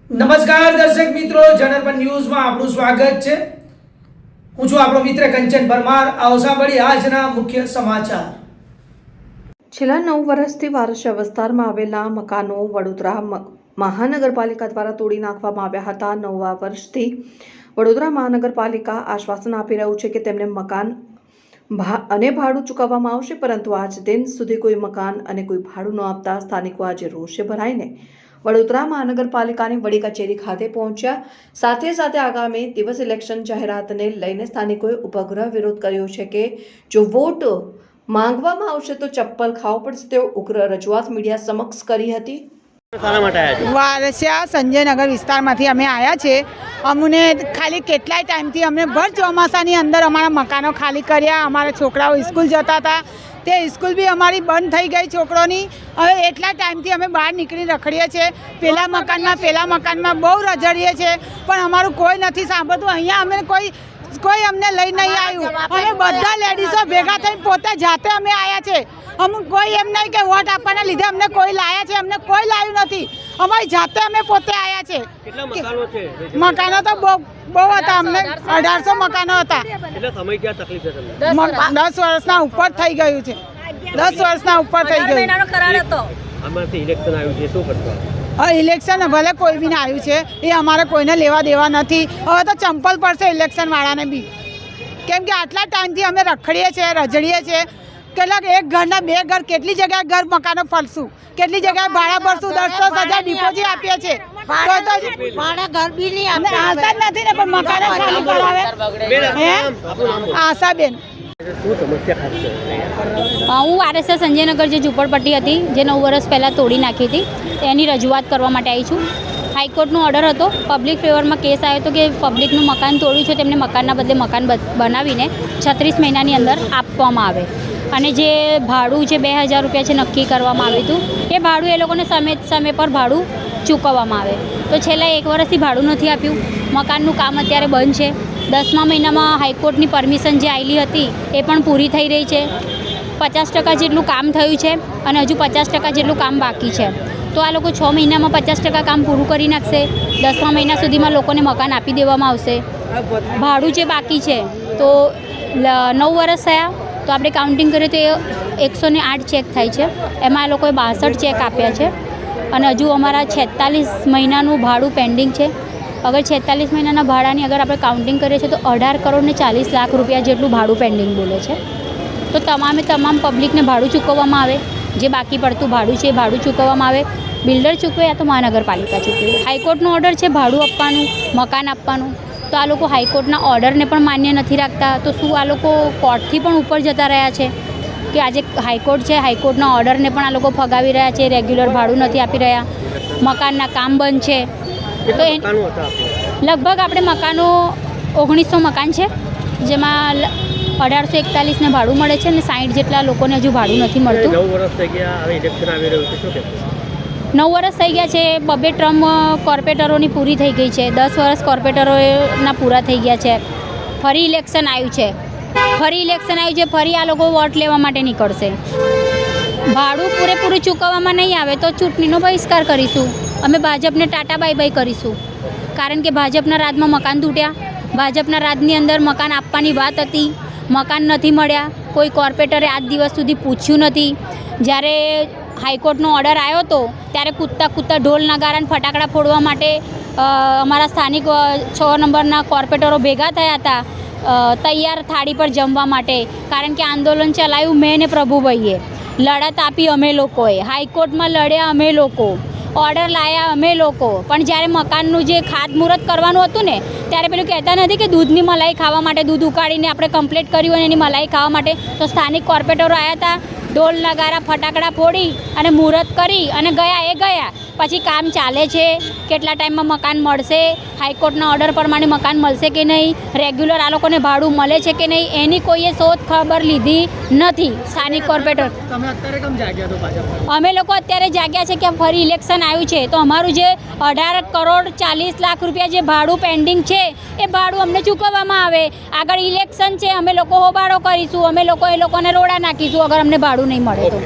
નમસ્કાર દર્શક મિત્રો, જનરપન ન્યૂઝમાં આપનું સ્વાગત છે। હું છું આપણો મિત્ર કંચન પરમાર। આવો સાંભળીએ આજના મુખ્ય સમાચાર। છેલ્લા 9 વર્ષથી વારસિયા વિસ્તારમાં આવેલા મકાનો વડોદરા મહાનગરપાલિકા દ્વારા તોડી નાખવામાં આવ્યા હતા। 9 વર્ષથી વડોદરા મહાનગરપાલિકા આશ્વાસન આપી રહ્યું છે કે તેમને મકાન અને ભાડું ચૂકવવામાં આવશે, પરંતુ આજ દિન સુધી કોઈ મકાન અને કોઈ ભાડું ન આપતા સ્થાનિકો આજે રોષે ભરાઈને વડોદરા મહાનગરપાલિકાની વડી કચેરી ખાતે પહોંચ્યા। સાથે સાથે આગામી દિવસ ઇલેક્શન જાહેરાતને લઈને સ્થાનિકોએ ઉપગ્રહ વિરોધ કર્યો છે કે જો વોટ માંગવામાં આવશે તો ચપ્પલ ખાવો પડશે। તેઓ ઉગ્ર રજૂઆત મીડિયા સમક્ષ કરી હતી। વારસિયા સંજયનગર વિસ્તારમાંથી અમે આવ્યા છે। અમને ખાલી કેટલાય ટાઈમથી અમને ભર ચોમાસાની અંદર અમારા મકાનો ખાલી કર્યા। અમારા છોકરાઓ સ્કૂલ જતા હતા, તે સ્કૂલ બી અમારી બંધ થઈ ગઈ છોકરોની। હવે એટલા ટાઈમથી અમે બહાર નીકળીને રખડીએ છીએ, પેલા મકાનમાં બહુ રજડીએ છીએ, પણ અમારું કોઈ નથી સાંભળતું। અહીંયા અમે કોઈ અમને લઈ નહીં આવ્યું। અમે બધા લેડીઝો ભેગા થઈને પોતે જાતે અમે આવ્યા છે। અમુક કોઈ એમ નહીં કે વોટ આપવાના લીધે અમને કોઈ લાયા છે, અમને કોઈ લાવ્યું નથી। અમારી જાતે અમે પોતે આવ્યા છે। કેટલા મકાનો છે? મકાનો તો બહુ હતા, અમને 1800 મકાનો હતા। એટલે સમય ક્યાં તકલીફ છે તમને? 10 વર્ષના ઉપર થઈ ગયું છે, 10 વર્ષના ઉપર થઈ ગયું। આમાંથી ઇલેક્શન આવ્યું છે, શું કરશો? ઇલેક્શન ભલે કોઈ બી ને આવ્યું છે, એ અમારે કોઈને લેવા દેવા નથી। હવે તો ચંપલ પડશે ઇલેક્શન વાળાને બી, કેમ કે આટલા ટાઈમથી અમે રખડીએ છીએ, રજડીએ છીએ। કેટલાક એક ઘરના 2 ઘર, કેટલી જગ્યાએ ઘર મકાનો ફરશું, કેટલી જગ્યાએ ભાડા ભરશું। 10,000 ડિપોઝિટ આપીએ છીએ, ભાડા ઘર બી નહીં આવતા જ નથી ને, પણ મકાનો ખાલી કરાવે। આશાબેન, શું સમસ્યા ખાસ છે? હું વારસિયા સંજયનગર જે ઝૂંપડપટ્ટી હતી, જે 9 વર્ષ પહેલાં તોડી નાખી હતી, એની રજૂઆત કરવા માટે આવી છું। હાઈકોર્ટનો ઓર્ડર હતો, પબ્લિક ફેવરમાં કેસ આવ્યો હતો કે પબ્લિકનું મકાન તોડ્યું છે, તેમને મકાનના બદલે મકાન બનાવીને 36 મહિનાની અંદર આપવામાં આવે, અને જે ભાડું જે 2000 રૂપિયા છે નક્કી કરવામાં આવ્યું હતું, એ ભાડું એ લોકોને સમય પર ભાડું ચૂકવવામાં આવે। તો છેલ્લા 1 વર્ષથી ભાડું નથી આપ્યું। મકાનનું કામ અત્યારે બંધ છે। 10મા મહિનામાં હાઈકોર્ટની પરમિશન જે આવેલી હતી એ પણ પૂરી થઈ રહી છે। 50% જેટલું કામ થયું છે અને હજુ 50% જેટલું કામ બાકી છે। તો આ લોકો 6 મહિનામાં 50% કામ પૂરું કરી નાખશે। 10મા મહિના સુધીમાં લોકોને મકાન આપી દેવામાં આવશે। ભાડું જે બાકી છે તો 9 વર્ષ થયા, તો આપણે કાઉન્ટિંગ કરીએ તો એ 108 ચેક થાય છે, એમાં એ લોકોએ 62 ચેક આપ્યા છે, અને હજુ અમારા 46 મહિનાનું ભાડું પેન્ડિંગ છે। અગર 46 મહિનાના ભાડાની અગર આપણે કાઉન્ટિંગ કરીએ છીએ તો 18 કરોડ ને 40 લાખ રૂપિયા જેટલું ભાડું પેન્ડિંગ બોલે છે। તો તમામ પબ્લિકને ભાડું ચૂકવવામાં આવે, જે બાકી પડતું ભાડું છે એ ભાડું ચૂકવવામાં આવે। બિલ્ડર ચૂકવે યા તો મહાનગરપાલિકા ચૂકવે। હાઈકોર્ટનો ઓર્ડર છે ભાડું આપવાનું, મકાન આપવાનું, તો આ લોકો હાઈકોર્ટના ઓર્ડરને પણ માન્ય નથી રાખતા। તો શું આ લોકો કોર્ટથી પણ ઉપર જતા રહ્યા છે કે આજે હાઈકોર્ટ છે, હાઈકોર્ટના ઓર્ડરને પણ આ લોકો ફગાવી રહ્યા છે, રેગ્યુલર ભાડું નથી આપી રહ્યા, મકાનના કામ બંધ છે। તો લગભગ આપણે મકાનો 1900 મકાન છે, જેમાં 1841ને ભાડું મળે છે, અને 60 જેટલા લોકોને હજુ ભાડું નથી મળતું। 9 વર્ષ થઈ ગયા, હવે ઇલેક્શન આવી રહ્યું છે, શું કહેશો? 9 વર્ષ થઈ ગયા છે, 2 ટર્મ કોર્પોરેટરોની પૂરી થઈ ગઈ છે, 10 વર્ષ કોર્પોરેટરોના પૂરા થઈ ગયા છે। ફરી ઇલેક્શન આવ્યું છે, ફરી આ લોકો વોટ લેવા માટે નીકળશે। ભાડું પૂરેપૂરું ચૂકવવામાં નહીં આવે તો ચૂંટણીનો બહિષ્કાર કરીશું। અમે ભાજપને ટાટા બાય બાય કરીશું, કારણ કે ભાજપના રાજમાં મકાન તૂટ્યા, ભાજપના રાજની અંદર મકાન આપવાની વાત હતી, મકાન નથી મળ્યા, કોઈ કોર્પોરેટરે આજ દિવસ સુધી પૂછ્યું નથી। જ્યારે હાઈકોર્ટનો ઓર્ડર આવ્યો હતો ત્યારે કૂદતા ઢોલ નગારા ફટાકડા ફોડવા માટે અમારા સ્થાનિક 6 નંબરના કોર્પોરેટરો ભેગા થયા હતા, તૈયાર થાળી પર જમવા માટે, કારણ કે આંદોલન ચલાવ્યું મેં ને પ્રભુભાઈએ, લડત આપી અમે લોકોએ, હાઈકોર્ટમાં લડ્યા અમે લોકો, ઓર્ડર લાયા અમે લોકો, પણ જ્યારે મકાનનું જે ખાતમુહૂર્ત કરવાનું હતું ને, ત્યારે પેલું કહેતા નથી કે દૂધની મલાઈ ખાવા માટે, દૂધ ઉકાળીને આપણે કમ્પ્લીટ કર્યું અને એની મલાઈ ખાવા માટે, તો સ્થાનિક કોર્પોરેટરો આવ્યા હતા, ઢોલ નગારા ફટાકડા ફોડી અને મુહૂર્ત કરી અને ગયા। પછી કામ ચાલે છે, કેટલા ટાઈમમાં મકાન મળશે, હાઈકોર્ટના ઓર્ડર પ્રમાણે મકાન મળશે કે નહીં, રેગ્યુલર આ લોકોને ભાડું મળે છે કે નહીં, એની કોઈએ શોધ ખબર લીધી નથી સ્થાનિક કોર્પોરેટર। તમે અત્યારે કેમ જાગ્યા છો ભાજપ? અમે લોકો અત્યારે જાગ્યા છે કે ફરી ઇલેક્શન આવ્યું છે, તો અમારું જે 18 કરોડ 40 લાખ રૂપિયા જે ભાડું પેન્ડિંગ છે એ ભાડું અમને ચૂકવવામાં આવે। આગળ ઇલેક્શન છે, અમે લોકો હોબાળો કરીશું, અમે લોકો એ લોકોને રોડા નાખીશું અગર અમને ભાડું નહીં મળે તો।